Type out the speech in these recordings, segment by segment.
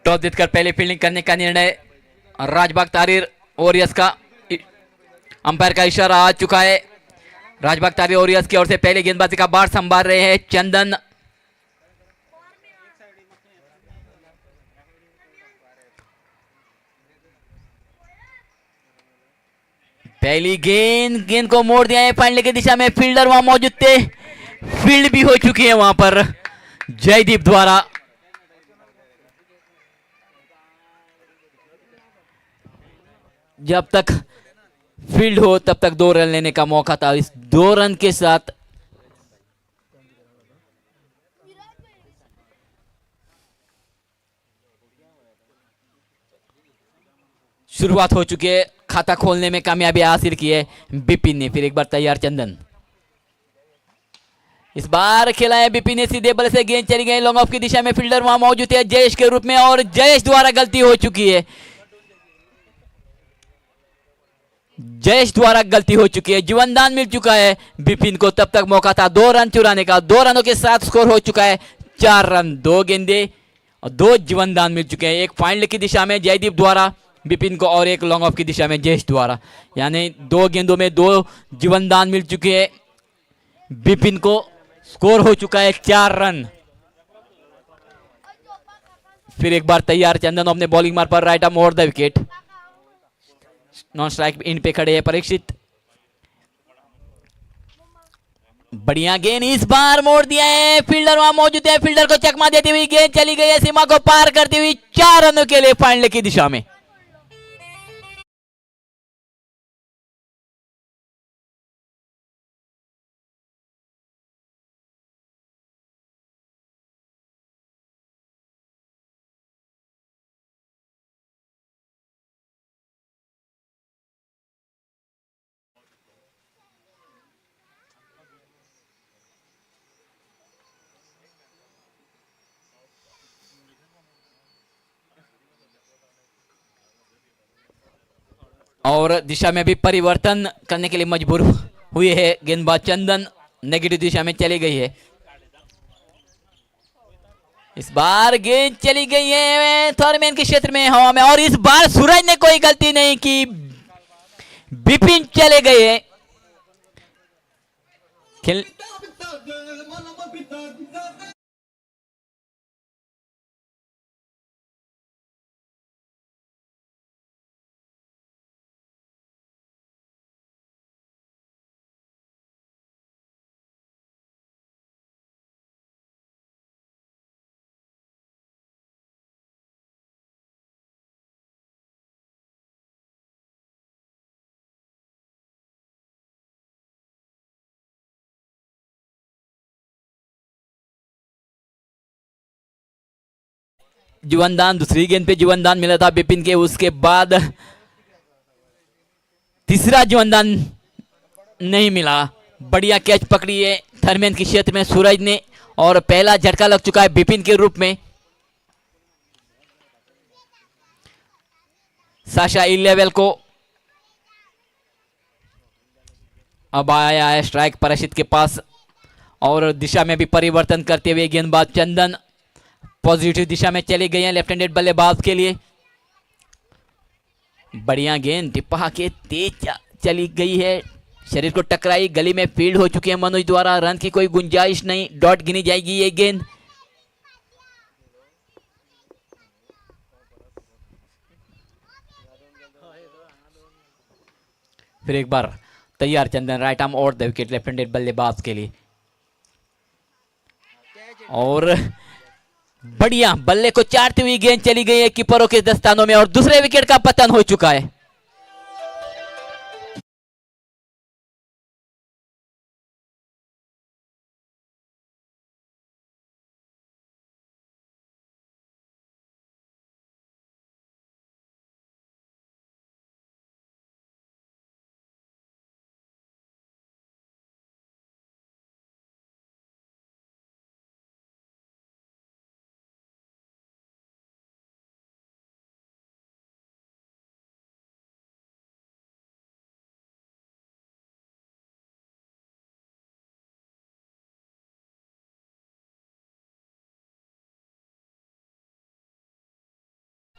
Toss जीतकर पहले fielding करने का निर्णय राजबाग तारीर वॉरियर्स का। अंपायर का इशारा आ चुका है। राजबाग तारीर वॉरियर्स की ओर से पहले गेंदबाजी का बार संभाल रहे हैं चंदन। पहली गेंद को मोड़ दिया है फाइनल की दिशा में। फील्डर वहां मौजूद थे, फील्ड भी हो चुकी है वहां पर जयदीप द्वारा। जब तक फील्ड हो तब तक 2 रन लेने का मौका था। इस 2 रन के साथ शुरुआत हो चुकी है। खाता खोलने में कामयाबी हासिल की है बिपिन ने। फिर एक बार तैयार चंदन। इस बार खेला है बिपिन ने सीधे बल से। गेंद चली गई लॉन्ग ऑफ की दिशा में। फील्डर वहां मौजूद है जयेश के रूप में और जयेश द्वारा गलती हो चुकी है। जयेश द्वारा गलती हो चुकी है। जीवनदान मिल चुका है बिपिन को। तब तक मौका था 2 रन चुराने का। 2 रनों के साथ स्कोर हो चुका है 4 रन। 2 गेंदे और 2 जीवनदान मिल चुके हैं। एक फाइनल की दिशा में जयदीप द्वारा बिपिन को और एक लॉन्ग ऑफ की दिशा में जयेश द्वारा। यानी 2 गेंदों में 2 जीवनदान मिल चुके हैं बिपिन को। स्कोर हो चुका है 4 रन। फिर एक बार तैयार चंदन अपने बॉलिंग मार पर right arm over the wicket. Non strike in पे खड़े हैं परीक्षित। बढ़िया गेंद इस बार मोड़ दिया है। फील्डर वहां मौजूद है। फील्डर को चकमा देती हुई गेंद चली गई है सीमा को पार करती हुई 4 रनों के लिए फाइनल की दिशा में। और दिशा में भी परिवर्तन करने के लिए मजबूर हुए है गेंदबाज चंदन। नेगेटिव दिशा में चली गई है। इस बार गेंद चली गई है थर्डमैन के क्षेत्र में हवा में। और इस बार सूरज ने कोई गलती नहीं की। बिपिन चले गए खेल। जीवनदान दूसरी गेंद पे जीवनदान मिला था बिपिन के। उसके बाद तीसरा जीवनदान नहीं मिला। बढ़िया कैच पकड़ी है थर्मेन के क्षेत्र में सूरज ने। और पहला झटका लग चुका है बिपिन के रूप में। साशा 11 को अब आया है स्ट्राइक परीक्षित के पास। और दिशा में भी परिवर्तन करते हुए गेंदबाज चंदन पॉजिटिव दिशा में चले गए हैं लेफ्ट हैंडेड बल्लेबाज के लिए। बढ़िया गेंद टिप्पा के तेज चली गई है। शरीर को टकराई। गली में फील्ड हो चुकी है मनोज द्वारा। रन की कोई गुंजाइश नहीं। डॉट गिनी जाएगी ये गेंद। फिर एक बार तैयार चंदन राइट आर्म और द विकेट लेफ्ट हैंडेड बल्लेबाज के लिए। और बढ़िया बल्ले को चाटती हुई गेंद चली गई है कीपरों के दस्तानों में। और दूसरे विकेट का पतन हो चुका है।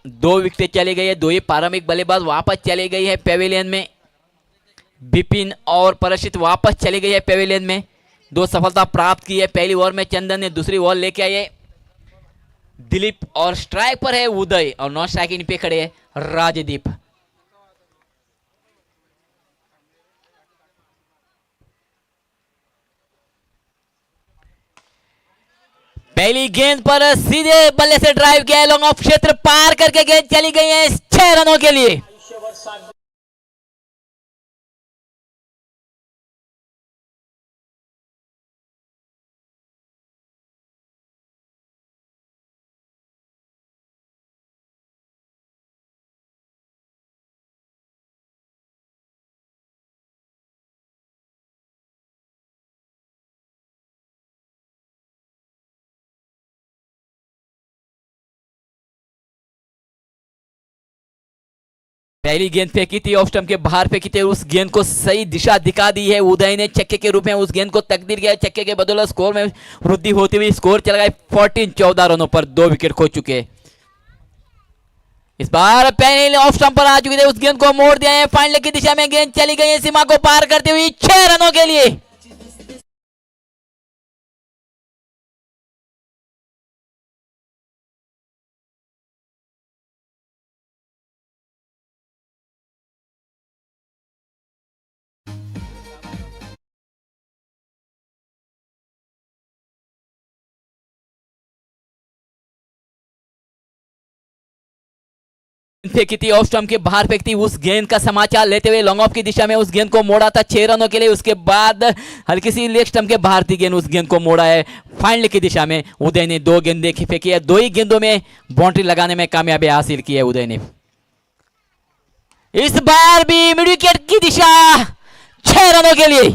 दो विकेट चले गई है, दो ही प्रारंभिक बल्लेबाज वापस चले गई है पेविलियन में। विपिन और परशित वापस चली गई है पेविलियन में। दो सफलता प्राप्त की है। पहली ओवर में चंदन ने दूसरी ओवर लेके आई है दिलीप, और स्ट्राइक पर है उदय, और नॉन स्ट्राइकिंग पे खड़े है राजदीप। पहली गेंद पर सीधे बल्ले से ड्राइव किया है, लॉन्ग ऑफ क्षेत्र पार करके गेंद चली गई है 6 रनों के लिए। पहली गेंद फेंकी थी, ऑफ स्टंप के बाहर फेंकी थी, उस गेंद को सही दिशा दिखा दी है उदय ने। छक्के के रूप में उस गेंद को तकदीर किया। छक्के के बदौलत स्कोर में वृद्धि होती हुई स्कोर चला गया 14 रनों पर। 2 विकेट खो चुके। इस बार पहले ऑफ स्टंप पर आ चुके थे, उस गेंद को मोड़ दिया है। फाइनल की दिशा में गेंद चली गई है सीमा को पार करते हुए 6 रनों के लिए। फेंकी थी, ऑफ स्टंप के बाहर फेंकती, उस गेंद का समाचार लेते हुए लॉन्ग ऑफ की दिशा में उस गेंद को मोड़ा था 6 रनों के लिए। उसके बाद हल्की सी लेग स्टंप के बाहर थी गेंद, उस गेंद को मोड़ा है फाइनल की दिशा में। उदय ने 2 गेंदें फेंकी है, 2 ही गेंदों में बाउंड्री लगाने में कामयाबी हासिल की है उदय ने। इस बार भी मिड विकेट की दिशा 6 रनों के लिए।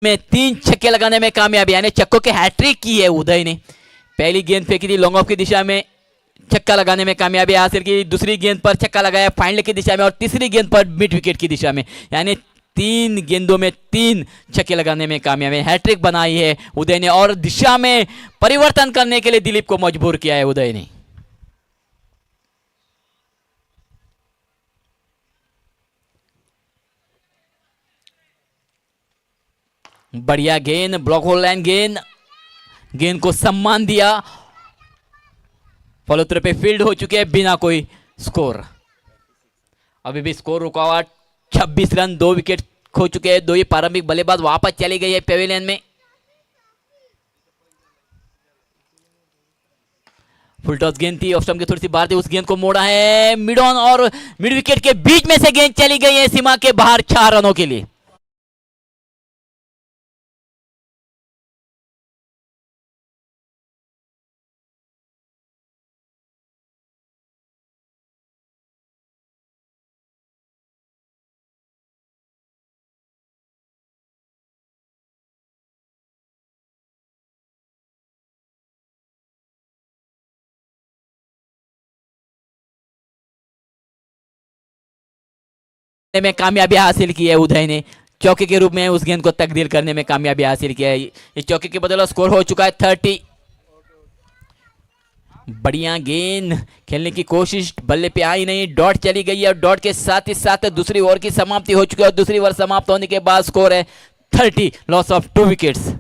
में 3 छक्के लगाने में कामयाबी, यानी छक्कों के हैट्रिक की है उदय ने। पहली गेंद फेंकी थी लॉन्ग ऑफ की दिशा में, छक्का लगाने में कामयाबी हासिल की। दूसरी गेंद पर छक्का लगाया फाइनल की दिशा में, और तीसरी गेंद पर मिड विकेट की दिशा में, यानी 3 गेंदों में 3 छक्के लगाने में कामयाबी, हैट्रिक बनाई है उदय ने, और दिशा में परिवर्तन करने के लिए दिलीप को मजबूर किया है उदय ने। बढ़िया गेंद, ब्लॉक होल लाइन गेंद, गेंद को सम्मान दिया। फलोत्र पे फील्ड हो चुके हैं बिना कोई स्कोर। अभी भी स्कोर रुका हुआ 26 रन, 2 विकेट खो चुके हैं। 2 ही प्रारंभिक बल्लेबाज वापस चली गई है पेविलियन में। फुल टॉस गेंद थी, ऑफ स्टंप की थोड़ी सी बाहर थी, उस गेंद को मोड़ा है मिड ऑन, और मिड विकेट के बीच में से गेंद चली गई है सीमा के बाहर 4 रनों के लिए। में कामयाबी हासिल की है उदय ने, चौके के रूप में उस गेंद को तकदीर करने में कामयाबी हासिल किया है। इस चौके के बदले स्कोर हो चुका है 30। बढ़िया गेंद खेलने की कोशिश, बल्ले पे आई नहीं, डॉट चली गई है, और डॉट के साथ ही साथ दूसरी ओवर की समाप्ति हो चुकी है, और दूसरी ओवर समाप्त होने के बाद स्कोर है 30, लॉस ऑफ 2 विकेट्स।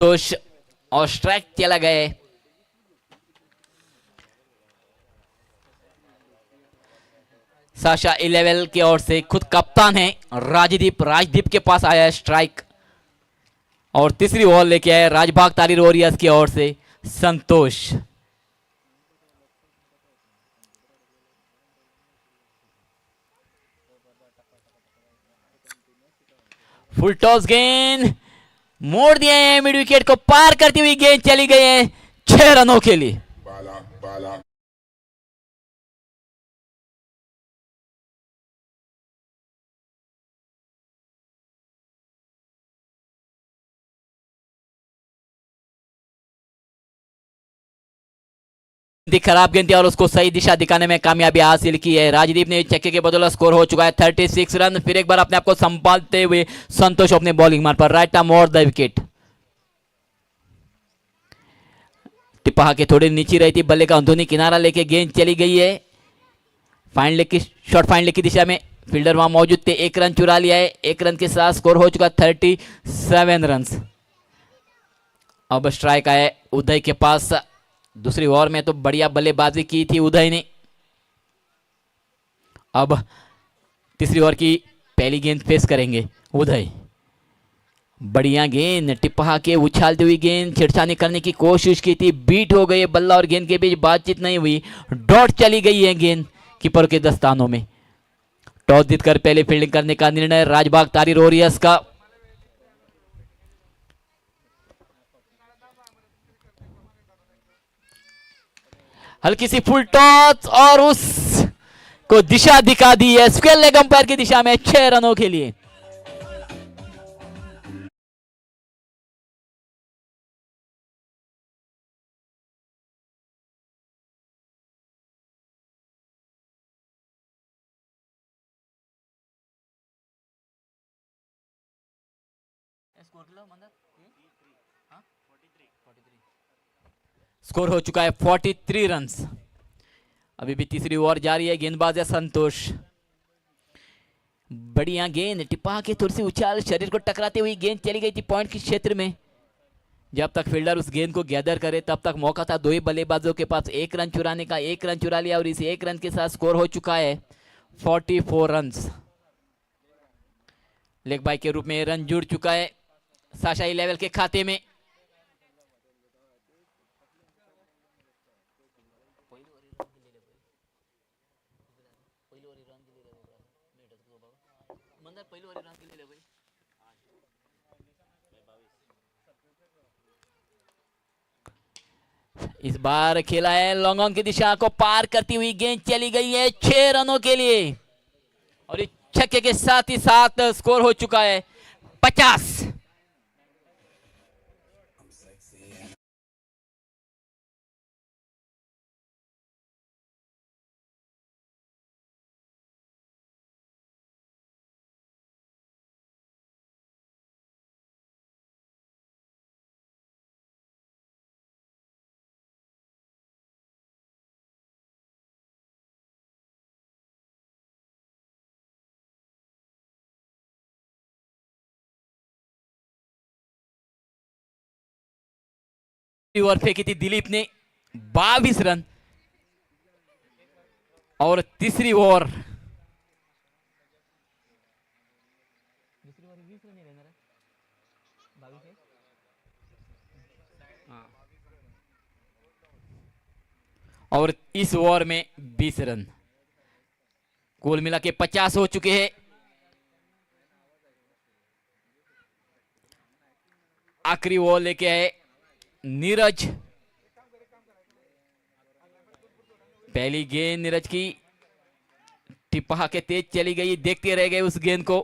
संतोष और स्ट्राइक चला गया। साशा 11 की ओर से खुद कप्तान है राजदीप के पास आया है स्ट्राइक और तीसरी बॉल लेके आए राजबाग तारी वॉरियर्स की ओर से संतोष। फुल टॉस गेंद मोड़ दिए हैं, मिड विकेट को पार करती हुई गेंद चली गई है 6 रनों के लिए। खराब गेंद थी और उसको सही दिशा दिखाने में कामयाबी हासिल की है। राजदीप ने छक्के के बदौलत स्कोर हो चुका है 36 रन। फिर एक बार अपने आप को संभालते हुए संतोष अपने बॉलिंग मार पर राइट आर्म और द विकेट। टिप्पा के थोड़ी नीचे रही थी, बल्ले का अंदरूनी किनारा लेके गेंद चली गई है फाइन लेग की शॉर्ट फाइन लेग की दिशा में। फील्डर वहां मौजूद थे, 1 रन चुरा लिया है। 1 रन के साथ स्कोर हो चुका 37 रन। अब स्ट्राइक आया उदय के पास। दूसरी ओवर में तो बढ़िया बल्लेबाजी की थी उदय ने। अब तीसरी ओवर की पहली गेंद फेस करेंगे उदय। बढ़िया गेंद, टिप्पा के उछालती हुई गेंद, छेड़छानी करने की कोशिश की थी, बीट हो गई। बल्ला और गेंद के बीच बातचीत नहीं हुई, डॉट चली गई है गेंद कीपर के दस्तानों में। टॉस जीतकर पहले फील्डिंग करने का निर्णय राजबाग तारी वॉरियर्स का। हल्की सी फुल टॉस और उस को दिशा दिखा दी है स्क्वायर लेग अंपायर की दिशा में 6 रनों के लिए। स्कोर हो चुका है 43 रन। अभी भी तीसरी ओवर जारी है। गेंदबाज है संतोष। बढ़िया गेंद, टिप्पा के थोड़ी सी उछाल, शरीर को टकराती हुई गेंद चली गई थी पॉइंट के क्षेत्र में। जब तक फील्डर उस गेंद को गैदर करे तब तक मौका था दो ही बल्लेबाजों के पास 1 रन चुराने का। 1 रन चुरा लिया और इस 1 रन के साथ स्कोर हो चुका है 44 रन। लेग बाय के रूप में रन जुड़ चुका है साशा 11 के खाते में। इस बार खेला है लॉन्ग ऑन की दिशा को पार करती हुई गेंद चली गई है 6 रनों के लिए और इस छक्के के साथ ही साथ स्कोर हो चुका है 50। ओवर फेंकी थी दिलीप ने 22 रन और तीसरी ओवर और इस ओवर में 20 रन कुल मिला के 50 हो चुके हैं। आखिरी ओवर लेके आए नीरज। पहली गेंद नीरज की टिप्पा के तेज चली गई, देखते रह गए उस गेंद को।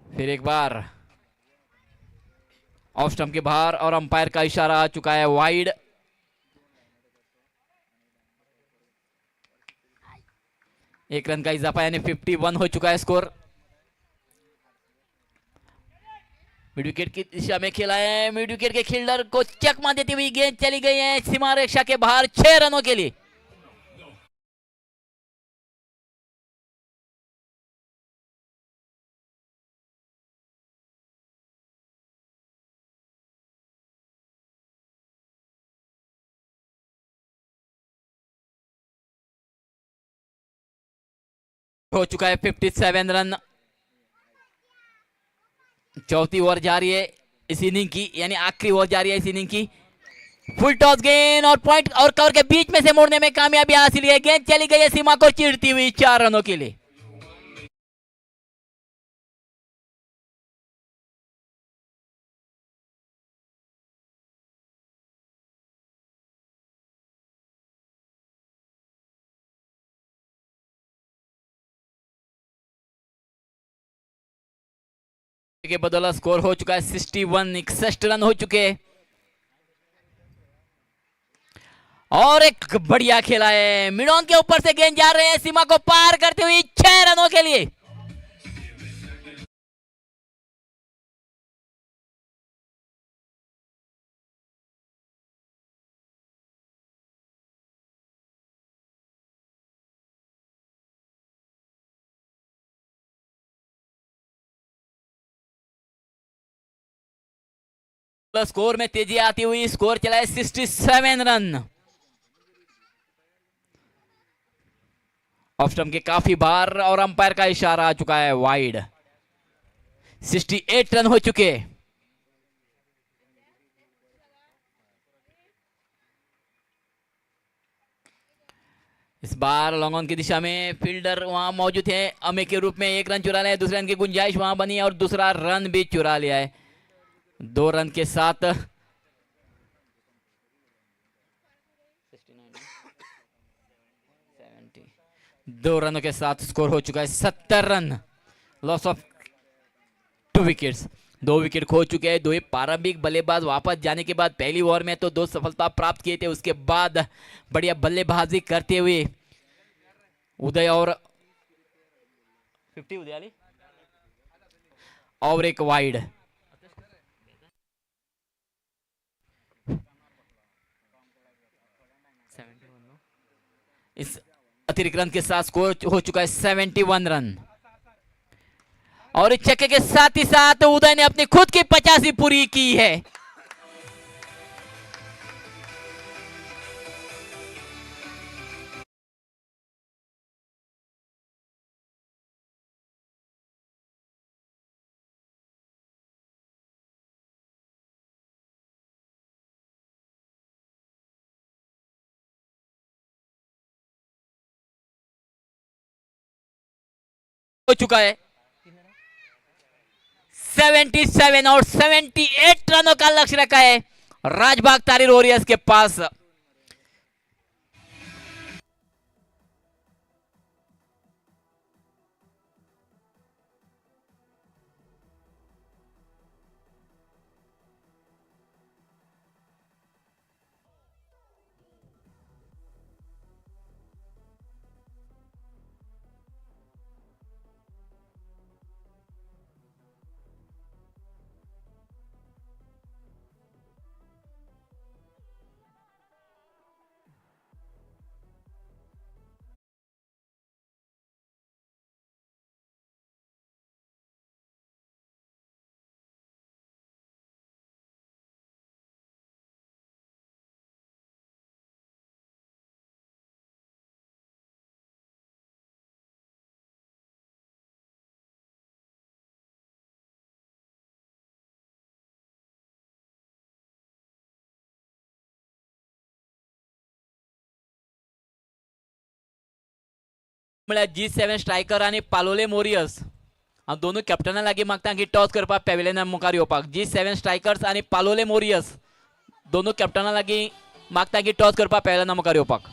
फिर एक बार ऑफ स्टंप के बाहर और अंपायर का इशारा आ चुका है वाइड। एक रन का इजाफा यानी 51 हो चुका है स्कोर। मिड विकेट की दिशा में खेला है, मिड विकेट के फील्डर को चकमा देती हुई गेंद चली गई है सीमा रेखा के बाहर 6 रनों के लिए। हो चुका है 57 रन। चौथी ओवर जा रही है इस इनिंग की, यानी आखिरी ओवर जा रही है इस इनिंग की। फुल टॉस गेंद और पॉइंट और कवर के बीच में से मोड़ने में कामयाबी हासिल है। गेंद चली गई है सीमा को चीरती हुई 4 रनों के लिए। के बदौलत स्कोर हो चुका है 61, 61 रन हो चुके हैं। और एक बढ़िया खेला है, मिडोन के ऊपर से गेंद जा रहे हैं सीमा को पार करते हुए 6 रनों के लिए। स्कोर में तेजी आती हुई स्कोर चला है 67 रन। ऑफ स्टंप के काफी बार और अंपायर का इशारा आ चुका है वाइड। 68 रन हो चुके। इस बार लॉन्ग ऑन की दिशा में फील्डर वहां मौजूद है, अमे के रूप में 1 रन चुरा लिया है, दूसरे रन की गुंजाइश वहां बनी है और दूसरा रन भी चुरा लिया है। 2 रन के साथ 2 रनों के साथ स्कोर हो चुका है 70 run. Loss of 2 wickets, 2 wicket खो चुके हैं। 2 प्रारंभिक बल्लेबाज वापस जाने के बाद पहली ओवर में तो 2 सफलता प्राप्त किए थे, उसके बाद बढ़िया बल्लेबाजी करते हुए उदय और 50 उदयाली और एक वाइड। इस अतिरिक्त रन के साथ स्कोर हो चुका है 71 रन। और इस छक्के के साथ ही साथ उदय ने अपनी खुद की 85 पूरी की है। हो चुका है 77 और 78 रनों का लक्ष्य रखा है राजबाग तारी वॉरियर्स के पास। G7 स्ट्रायकर आणि पालोले मोरियस दोनों कॅप्टनां लागीं मागता की टॉस करपाक पॅव्हिलियनान मुखार येवपाक। G7 स्ट्रायकर्स आणि पालोले मोरियस दोनों कॅप्टनां लागीं मागता की टॉस करपाक पॅव्हिलियनान मुखार येवपाक।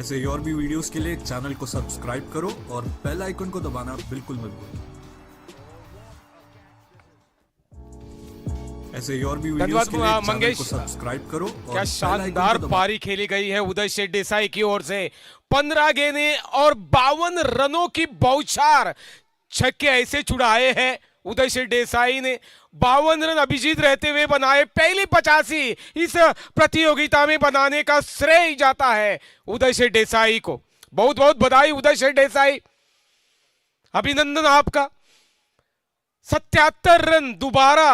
ऐसे ही और भी वीडियोस के लिए चैनल को सब्सक्राइब करो और बेल आइकन को दबाना बिल्कुल मत भूलो। ऐसे ही और भी वीडियोस के लिए चैनल को सब्सक्राइब करो और क्या शानदार पारी खेली गई है उदय शेठ देसाई की ओर से। 15 गेंदें और 52 रनों की बौछार, छक्के ऐसे छुड़ाए हैं उदय शेठ देसाई ने। 52 रन अभिजीत रहते हुए बनाए। पहली 85 इस प्रतियोगिता में बनाने का श्रेय जाता है उदय शेठ देसाई को। बहुत बहुत बधाई उदय शेठ देसाई, अभिनंदन आपका। 77 रन दोबारा,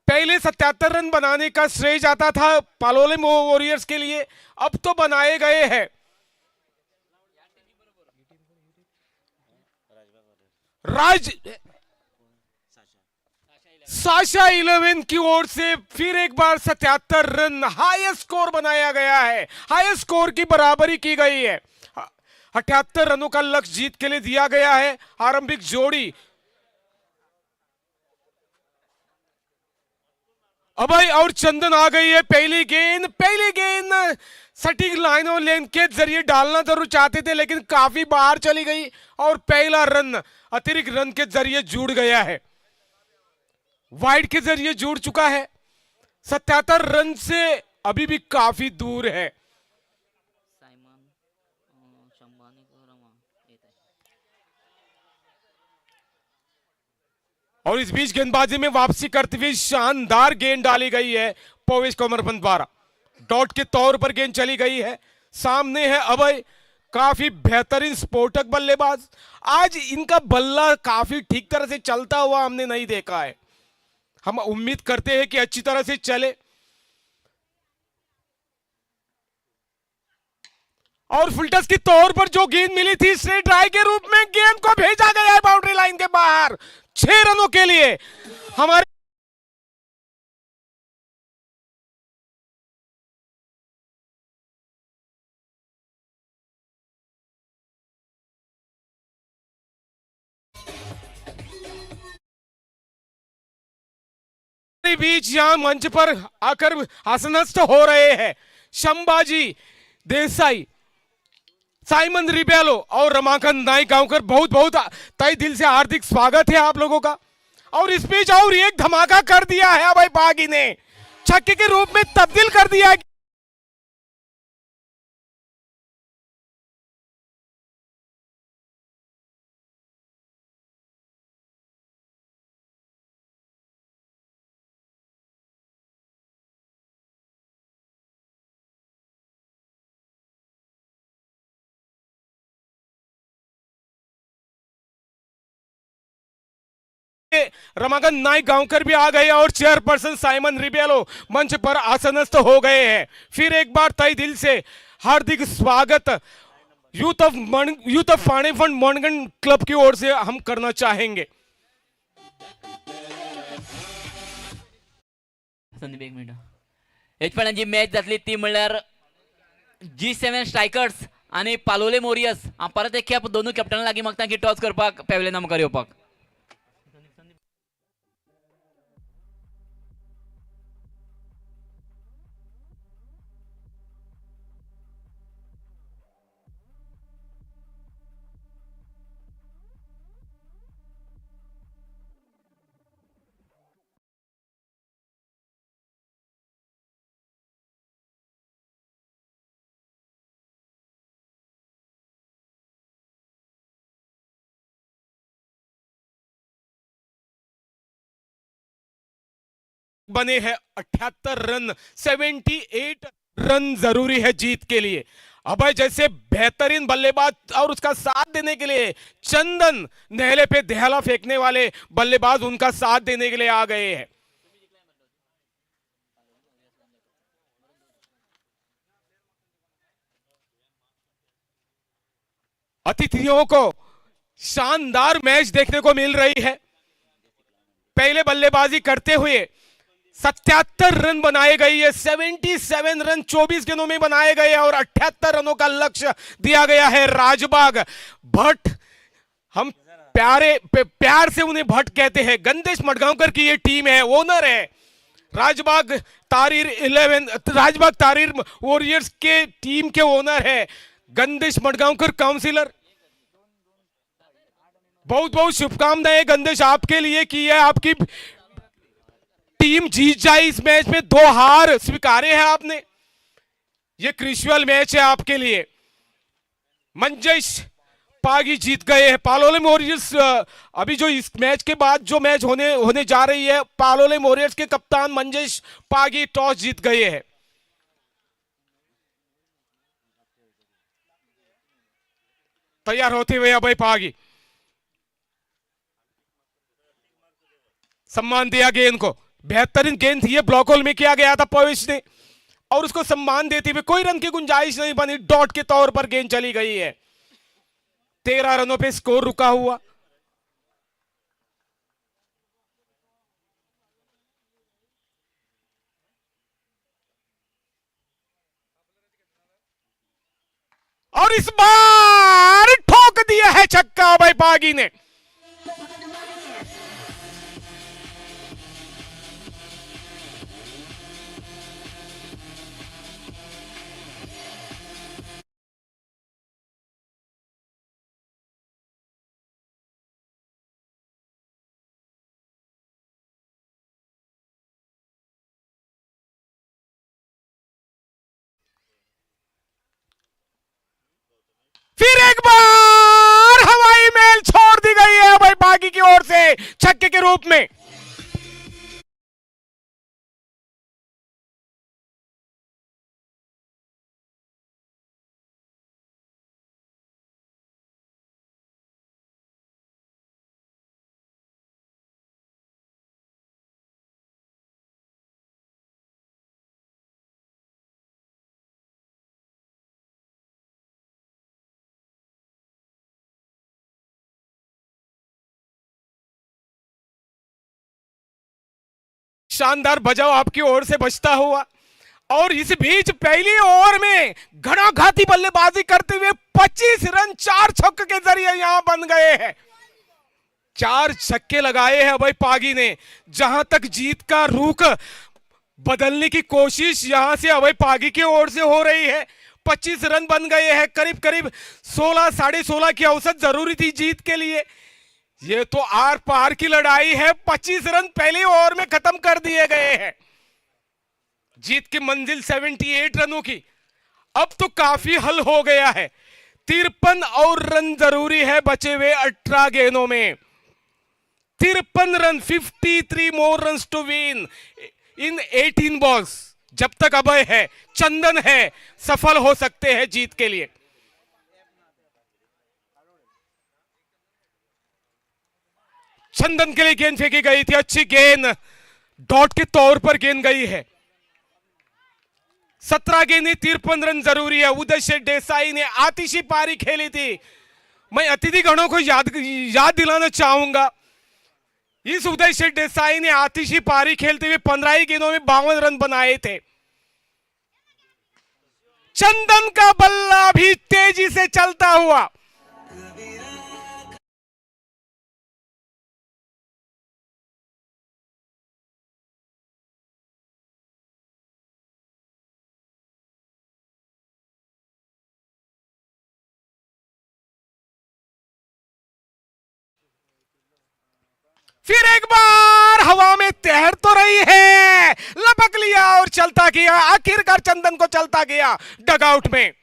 पहले 77 रन बनाने का श्रेय जाता था पालोले वॉरियर्स के लिए, अब तो बनाए गए हैं। राज साशा 11 की ओर से फिर एक बार 77 रन हाईएस्ट स्कोर बनाया गया है। हाईएस्ट स्कोर की बराबरी की गई है। 78 रनों का लक्ष्य जीत के लिए दिया गया है। आरंभिक जोड़ी अभय और चंदन आ गई है। पहली गेंद सटीक लाइन और लेंथ के जरिए डालना जरूर चाहते थे, लेकिन काफी बाहर चली गई और पहला रन अतिरिक्त रन के जरिए जुड़ गया है, वाइड के जरिए जुड़ चुका है। 77 रन से अभी भी काफी दूर है। और इस बीच गेंदबाजी में वापसी करते हुए शानदार गेंद डाली गई है पवेश कोमरपंत द्वारा। डॉट के तौर पर गेंद चली गई है। सामने है अभय, काफी बेहतरीन स्फोटक बल्लेबाज। आज इनका बल्ला काफी ठीक तरह से चलता हुआ हमने नहीं देखा है। हम उम्मीद करते हैं कि अच्छी तरह से चले। और फुलटस के तौर पर जो गेंद मिली थी स्ट्रेट ड्राइव के रूप में, गेंद को भेजा गया है बाउंड्री लाइन के बाहर 6 रनों के लिए। हमारे बीच यहां मंच पर आकर आसनस्थ हो रहे हैं संभाजी देसाई, साइमन रिबेलो और रमाकांत नाइक गांवकर। बहुत बहुत तहे दिल से हार्दिक स्वागत है आप लोगों का। और इस बीच और एक धमाका कर दिया है अभय बागी ने, छक्के के रूप में तब्दील कर दिया है। रमाकांत नाइक गांवकर भी आ गए और चेयरपर्सन साइमन रिबेलो मंच पर आसनस्थ हो गए हैं। फिर एक बार तहे दिल से हार्दिक स्वागत यूथ ऑफ फाणे फंड मोनगन क्लब की ओर से हम करना चाहेंगे। संदीप एक मिनिट, हेचपणाची मॅच जातली ती म्हणल्यार G7 स्ट्रायकर्स आणि पालोले मोरियस। हांव परत एक खेप दोनूय कॅप्टना लागीं मागता की टॉस करपाक पॅवेलियना मुखार येवपाक। बने हैं 78 रन, 78 रन जरूरी है जीत के लिए। अभय जैसे बेहतरीन बल्लेबाज और उसका साथ देने के लिए चंदन नहले पे दहला फेंकने वाले बल्लेबाज उनका साथ देने के लिए आ गए हैं। अतिथियों को शानदार मैच देखने को मिल रही है। पहले बल्लेबाजी करते हुए 77 रन बनाए गए है। 77 रन 24 गेंदों में बनाए गए और 78 रनों का लक्ष्य दिया गया है राजबाग भट्ट। हम प्यार से उन्हें भट्ट कहते हैं। गंदेश मडगांवकर की ये टीम है, ओनर है राजबाग तारीर वॉरियर्स के टीम के ओनर है गंदेश मडगांवकर काउंसिलर। बहुत बहुत शुभकामनाएं गंदेश आपके लिए की है, आपकी टीम जीत जाए इस मैच में। 2 हार स्वीकारे हैं आपने, ये क्रिशुअल मैच है आपके लिए। मंजेश पागी जीत गए हैं। पालोले वॉरियर्स अभी जो इस मैच के बाद जो मैच होने जा रही है, पालोले वॉरियर्स के कप्तान मंजेश पागी टॉस जीत गए हैं। तैयार होते हुए अभय पागी, सम्मान दिया गेंद को, बेहतरीन गेंद थी ये, ब्लॉक होल में किया गया था पवेश ने, और उसको सम्मान देते हुए कोई रन की गुंजाइश नहीं बनी, डॉट के तौर पर गेंद चली गई है। 13 रनों पे स्कोर रुका हुआ। और इस बार ठोक दिया है छक्का अभय पागी ने। फिर एक बार हवाई मेल छोड़ दी गई है अभय पागी की ओर से छक्के के रूप में। शानदार बचाव आपकी ओर से बचता हुआ, और इस बीच पहली ओवर में घणाघाती बल्लेबाजी करते हुए 25 रन 4 छक्के के जरिए यहां बन गए हैं। 4 छक्के लगाए हैं अभय पागी ने। जहां तक जीत का रुख बदलने की कोशिश यहां से अभय पागी की ओर से हो रही है। 25 रन बन गए हैं, करीब करीब 16 साढ़े 16 की औसत जरूरी थी जीत के लिए। ये तो आर पार की लड़ाई है। 25 रन पहले ओवर में खत्म कर दिए गए हैं। जीत की मंजिल 78 रनों की अब तो काफी हल हो गया है। 53 और रन जरूरी है बचे हुए 18 गेंदों में। 53 run, 53 more runs to win in 18 balls. जब तक अभय है, चंदन है, सफल हो सकते हैं जीत के लिए। चंदन के लिए गेंद फेंकी गई थी, अच्छी गेंद, डॉट के तौर पर गेंद गई है। 17 गेंदें, 53 रन जरूरी है। उदय शेठ देसाई ने आतिशी पारी खेली थी। मैं अतिथि गणों को याद दिलाना चाहूंगा, इस उदय शेठ देसाई ने आतिशी पारी खेलते हुए 15 ही गेंदों में 52 रन बनाए थे। चंदन का बल्ला भी तेजी से चलता हुआ। फिर एक बार हवा में तैर तो रही है, लपक लिया और चलता गया। आखिरकार चंदन को चलता गया डगआउट में।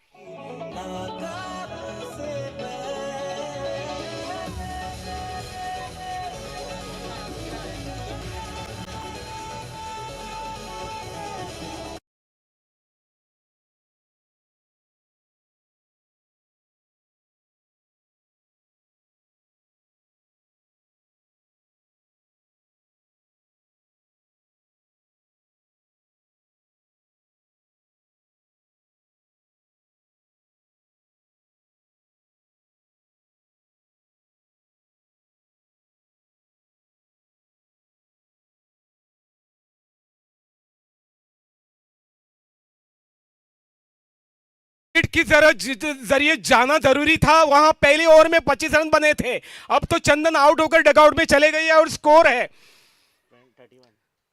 की जरिए जाना जरूरी था। वहां पहले ओवर में 25 रन बने थे। अब तो चंदन आउट होकर डगआउट में चले गए और स्कोर है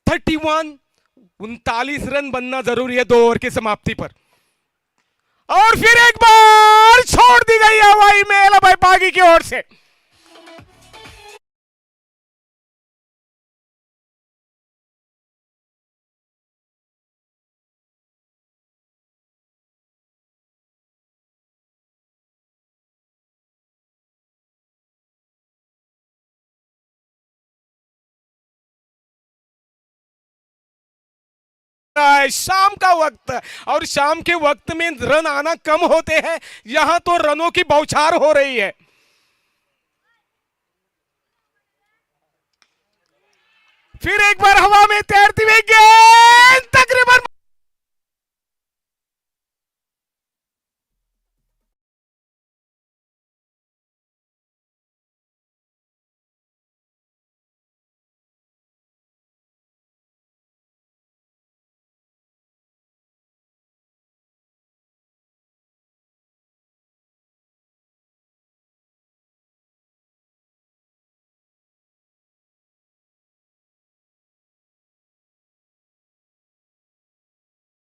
31। 39 रन बनना जरूरी है 2 ओवर की समाप्ति पर। और फिर एक बार छोड़ दी गई हवाई मेल अभय पागी की ओर से। शाम का वक्त, और शाम के वक्त में रन आना कम होते हैं, यहां तो रनों की बौछार हो रही है। फिर एक बार हवा में तैरती हुई गेंद तकरीबन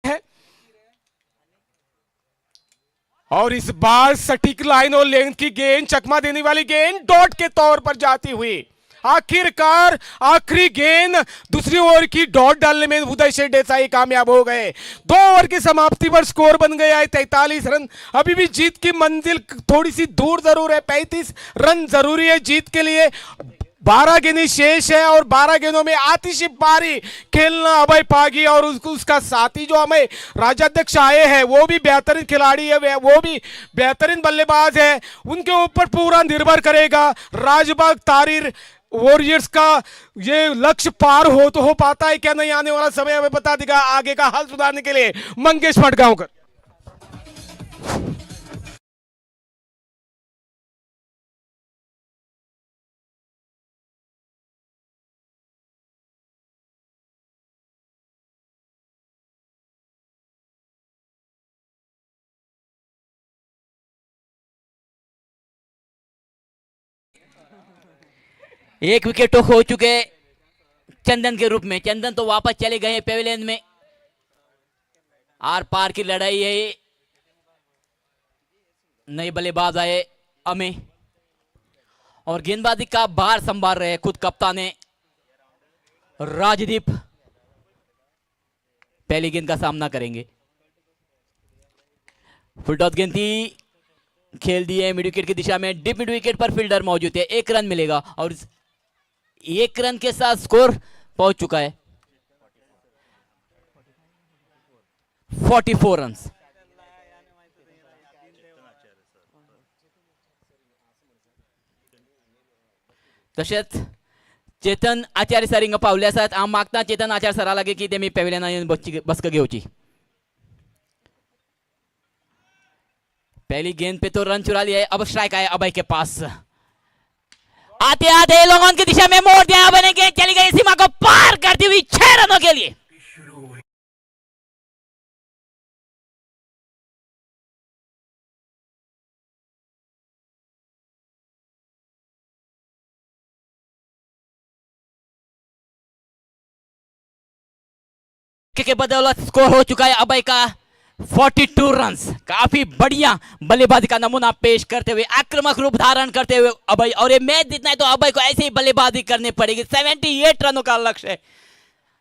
है। और इस बार सटीक लाइन और लेंथ की गेंद, चकमा देने वाली गेंद डॉट के तौर पर जाती हुई आखिरकार आखिरी गेंद दूसरी ओवर की डॉट डालने में उदय शेठ देसाई कामयाब हो गए। 2 ओवर की समाप्ति पर स्कोर बन गया है 43 रन। अभी भी जीत की मंजिल थोड़ी सी दूर जरूर है, 35 रन जरूरी है जीत के लिए। 12 गेंदें शेष है और 12 गेंदों में आतिशी पारी खेलना अभय पागी और उसका साथी जो हमें राजाध्यक्ष आए हैं वो भी बेहतरीन खिलाड़ी है, वो भी बेहतरीन बल्लेबाज है। उनके ऊपर पूरा निर्भर करेगा राजबाग तारीर वॉरियर्स का ये लक्ष्य पार हो तो हो पाता है क्या नहीं, आने वाला समय हमें बता देगा। आगे का हाल सुधारने के लिए मंगेश मडगांवकर। एक विकेट तो खो चुके चंदन के रूप में। चंदन तो वापस चले गए पेविलियन में। आर पार की लड़ाई है ये। नए बल्लेबाज आए अमे और गेंदबाजी का भार संभाल रहे खुद कप्तान है राजदीप। पहली गेंद का सामना करेंगे। फुल टॉस गेंद थी, खेल दी है मिड विकेट की दिशा में। डीप मिड विकेट पर फील्डर मौजूद है। 1 रन मिलेगा और 1 रन के साथ स्कोर पहुंच चुका है 44 रन। तसेच चेतन आचार्य सर हिंगा पावले आसात। हांव मागता चेतन आचार्य सरा लागे की तेमी पेविलियन बसक घेवची। पहली गेंद पे तो रन चुरा लिया है। अब स्ट्राइक आया अभय के पास। आते आते लॉन्ग ऑन की दिशा में मोड़ दिया अभय ने। गेंद चली गई सीमा को पार करती हुई 6 रनों के लिए। के बदौलत स्कोर हो चुका है अभय का 42 रन्स। काफी बढ़िया बल्लेबाजी का नमूना पेश करते हुए, आक्रामक रूप धारण करते हुए अभय, और ये मैच जीतना है तो अभय को ऐसे ही बल्लेबाजी करनी पड़ेगी। 78 रनों का लक्ष्य है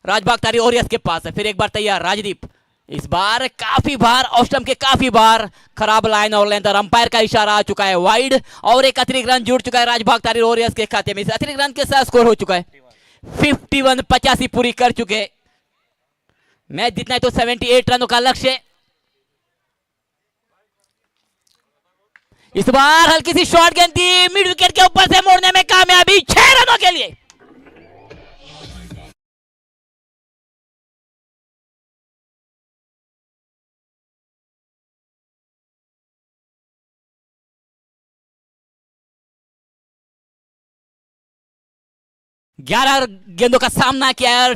राजबाग तारी ओरियस के पास है। फिर एक बार तैयार राजदीप। इस बार काफी बार ऑस्टम के काफी बार खराब लाइन और लेंथ और अंपायर का इशारा आ चुका है वाइड, और एक अतिरिक्त रन जुड़ चुका है राजबाग तारी ओरियस के खाते में। इस अतिरिक्त रन के साथ स्कोर हो चुका है 51। 85 पूरी कर चुके। मैच जीतना है तो 78 रनों का लक्ष्य है। इस बार हल्की सी शॉर्ट गेंद थी, मिड विकेट के ऊपर से मोड़ने में कामयाबी 6 रनों के लिए। ग्यारह गेंदों का सामना किया है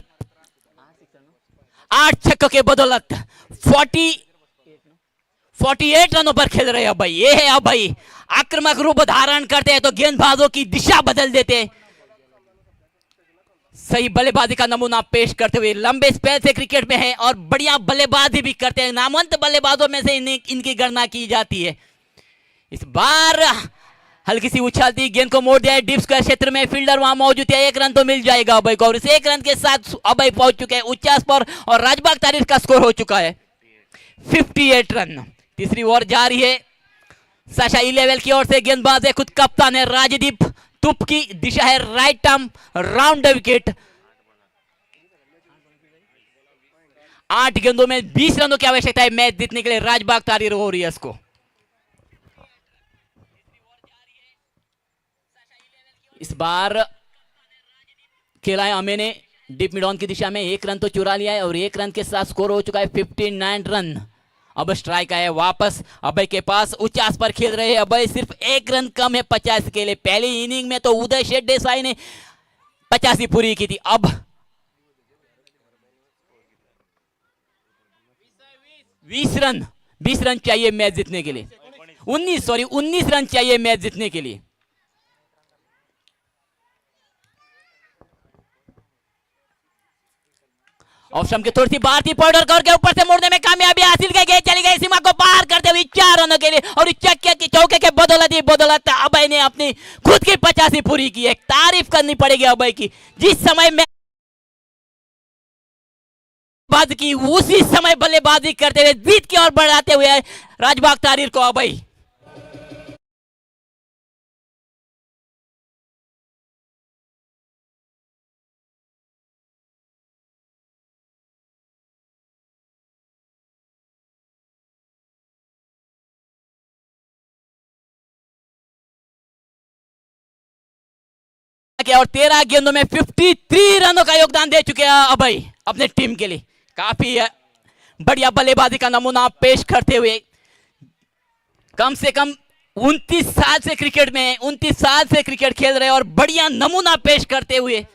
8 छक्कों के बदौलत 48 रनों पर खेल रहे हैं अभय। ये है अभय, आक्रामक रूप धारण करते हैं तो गेंदबाजों की दिशा बदल देते हैं। सही बल्लेबाजी का नमूना पेश करते हुए लंबे स्पेल से क्रिकेट में है और बढ़िया बल्लेबाजी भी करते हैं। नामवंत बल्लेबाजों में से इनकी गणना की जाती है। इस बार हल्की सी उछालती गेंद को मोड़ दिया है डीप स्क्वायर क्षेत्र में, फील्डर वहां मौजूद है। 1 रन तो मिल जाएगा अभय को और इस 1 रन के साथ अभय पहुंच चुके हैं उच्चास पर और राजबाग तारीख का स्कोर हो चुका है 58 रन। तीसरी ओवर जारी है। साशा इलेवेल की ओर से गेंदबाज है खुद कप्तान है राजदीप। तुप की दिशा है right arm round the wicket. 8 गेंदों में 20 रनों की आवश्यकता है मैच जीतने के लिए राजबाग तारीर वॉरियर्स को। इस बार खेला है अमे ने डीप मिड ऑन की दिशा में। 1 रन तो चुरा लिया है और 1 रन के साथ स्कोर हो चुका है 59 रन। अब स्ट्राइक आया वापस अभय के पास। 49 पर खेल रहे हैं अभय, सिर्फ 1 रन कम है 50 के लिए। पहली इनिंग में तो उदय शेठ देसाई ने 85 पूरी की थी। अब 20 रन चाहिए मैच जीतने के लिए। 19 रन चाहिए मैच जीतने के लिए। ऑप्शन के थोड़ी सी बाहर थी, पॉइंटर कवर के ऊपर से मोड़ने में कामयाबी हासिल की। गेंद चली गई सीमा को पार करते हुए 4 रनों के लिए और इस चौके के बदौलत अभय ने अपनी खुद की 85 पूरी की है। तारीफ करनी पड़ेगी अभय की। जिस समय में बात की उसी समय बल्लेबाजी करते हुए जीत की ओर बढ़ाते हुए राजबाग तारीर को अभय। और 13 गेंदों में 53 रनों का योगदान दे चुके हैं अभय अपने टीम के लिए। काफी बढ़िया बल्लेबाजी का नमूना पेश करते हुए कम से कम 29 साल से क्रिकेट में 29 साल से क्रिकेट खेल रहे और बढ़िया नमूना पेश करते हुए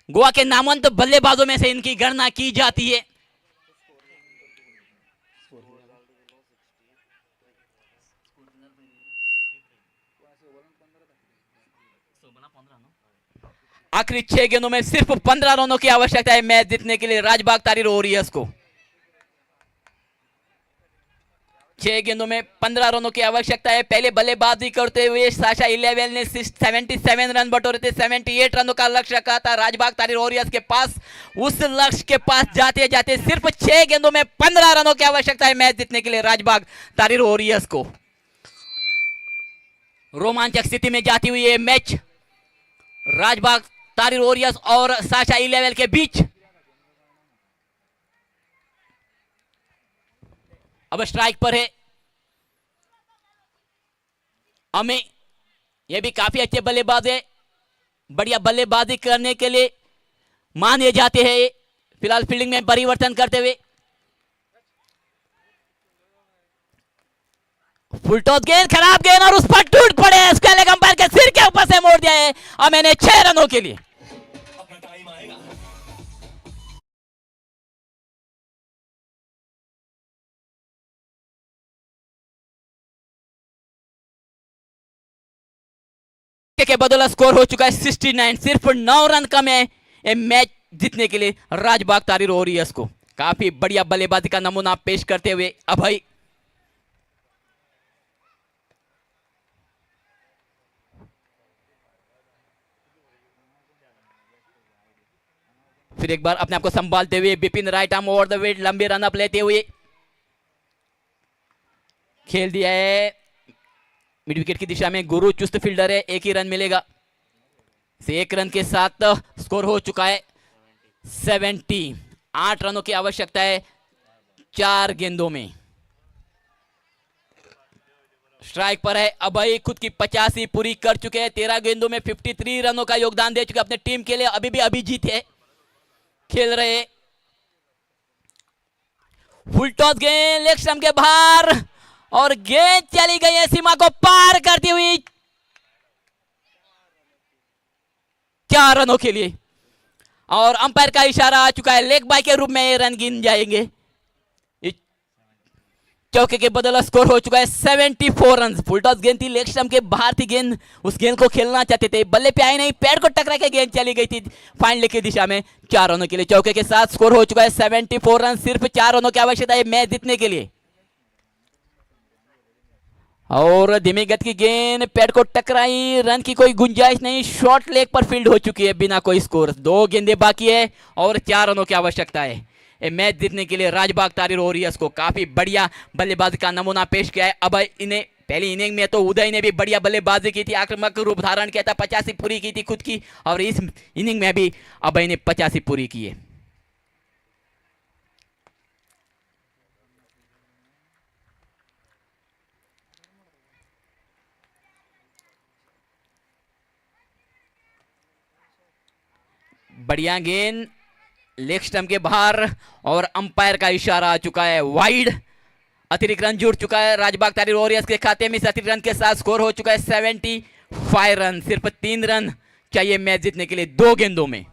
गोवा के नामवंत बल्लेबाजों में से इनकी गणना की जाती है। आखिरी 6 गेंदों में सिर्फ 15 रनों की आवश्यकता है मैच जीतने के लिए राजबाग तारीर वॉरियर्स को। 6 गेंदों में 15 रनों की आवश्यकता है। पहले बल्लेबाजी करते हुए साशा इलेवेल ने 77 रन बटोरे थे। 78 रनों का लक्ष्य रखा था राजबाग तारीर वॉरियर्स के पास। उस लक्ष्य के पास जाते जाते सिर्फ 6 गेंदों में 15 रनों की आवश्यकता है मैच जीतने के लिए राजबाग तारीर वॉरियर्स को। रोमांचक स्थिति में जाती हुई ये मैच राजबाग तारीर वॉरियर्स और साशा इलेवेल के बीच। अब स्ट्राइक पर है अमे। ये भी काफी अच्छे बल्लेबाज है, बढ़िया बल्लेबाजी करने के लिए माने जाते हैं। फिलहाल फील्डिंग में परिवर्तन करते हुए फुल टॉस गेंद, खराब गेंद और उस पर टूट पड़े। उसके लेग अंपायर के सिर के ऊपर से मोड़ दिया है अमे ने 6 रनों के लिए। के बदौलत स्कोर हो चुका है 69। सिर्फ 9 रन कम है मैच जीतने के लिए राजबाग तारीर वॉरियर्स को। काफी बढ़िया बल्लेबाजी का नमूना पेश करते हुए अभय। फिर एक बार अपने आप को संभालते हुए Bipin right arm over the wicket लंबी रन अप लेते हुए खेल दिया है मिड विकेट की दिशा में। गुरु चुस्त फील्डर है, 1 ही रन मिलेगा। 1 रन के साथ स्कोर हो चुका है 70। 8 रनों की आवश्यकता है 4 गेंदों में। स्ट्राइक पर है अभय, खुद की 85 पूरी कर चुके हैं। 13 गेंदों में 53 रनों का योगदान दे चुके अपने टीम के लिए। अभी भी अभिजीत है, खेल रहे। फुल टॉस गेंद लेग स्टंप के बाहर और गेंद चली गई है सीमा को पार करती हुई 4 रनों के लिए। और अंपायर का इशारा आ चुका है, लेग बाय के रूप में ये रन गिन जाएंगे। चौके के बदला स्कोर हो चुका है 74 रन। फुल टॉस गेंद थी, लेग स्टंप के बाहर थी गेंद, उस गेंद को खेलना चाहते थे, बल्ले पे आई नहीं, पैड को टकरा के गेंद चली गई थी फाइनल की दिशा में। 4 रनों के लिए चौके के साथ स्कोर हो चुका है 74 रन। सिर्फ 4 रनों की आवश्यकता है मैच जीतने के लिए। और धीमी गति की गेंद पैड को टकराई, रन की कोई गुंजाइश नहीं, शॉर्ट लेग पर फील्ड हो चुकी है बिना कोई स्कोर। 2 गेंदें बाकी है और 4 रनों की आवश्यकता है ये मैच जीतने के लिए। राजबाग तारिर वॉरियर्स को काफी बढ़िया बल्लेबाजी का नमूना पेश किया है। अब इन्हें पहली इनिंग में तो उदय ने भी बढ़िया बल्लेबाजी की थी, आक्रामक रूप धारण किया था, 85 पूरी की थी खुद की, और इस इनिंग में भी अभय ने 85 पूरी की है। बढ़िया गेंद लेग स्टंप के बाहर और अंपायर का इशारा आ चुका है वाइड। अतिरिक्त रन जुड़ चुका है राजबाग तारिर वॉरियर्स के खाते में। इस अतिरिक्त रन के साथ स्कोर हो चुका है 75 रन। सिर्फ 3 रन चाहिए मैच जीतने के लिए 2 गेंदों में।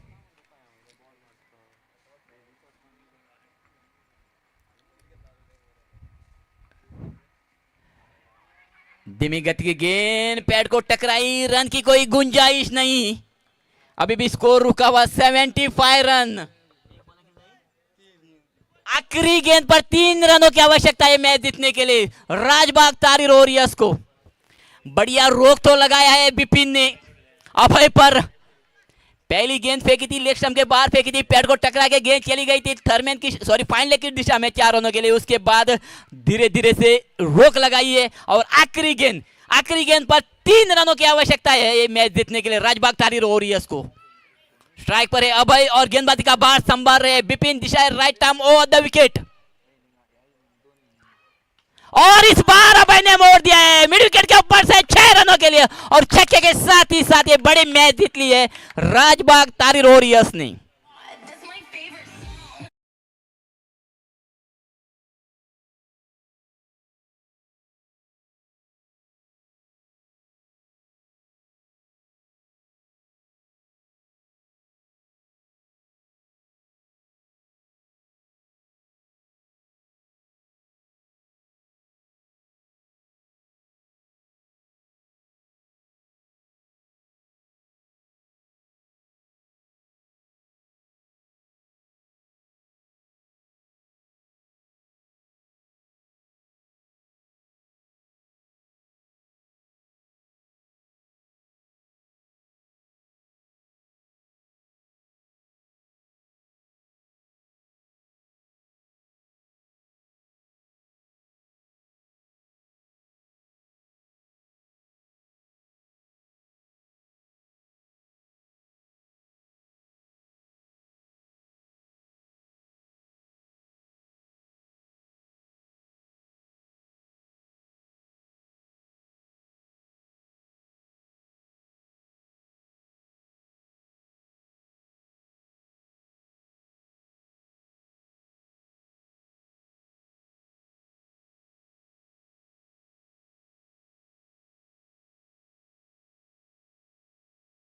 धीमी गति की गेंद पैड को टकराई, रन की कोई गुंजाइश नहीं, अभी भी स्कोर रुका हुआ 75 रन। आखिरी गेंद पर 3 रनों की आवश्यकता है मैच जीतने के लिए राजबाग तारिर वॉरियर्स को। बढ़िया रोक तो लगाया है बिपिन ने अभय पर। पहली गेंद फेंकी थी, लेग स्टंप के बाहर फेंकी थी, पैड को टकरा के गेंद चली गई थी थर्मैन की फाइनल की दिशा में 4 रनों के लिए। उसके बाद धीरे धीरे से रोक लगाई है और आखिरी गेंद पर 3 रनों की आवश्यकता है ये मैच जीतने के लिए राजबाग तारिर वॉरियर्स को। स्ट्राइक पर है अभय और गेंदबाजी का बाहर संभाल रहे बिपिन, दिशा है right arm over the wicket, और इस बार अभय ने मोड़ दिया है मिड विकेट के ऊपर से 6 रनों के लिए, और छक्के के साथ ही साथ ये बड़ी मैच जीत ली है राजबाग तारिर वॉरियर्स ने।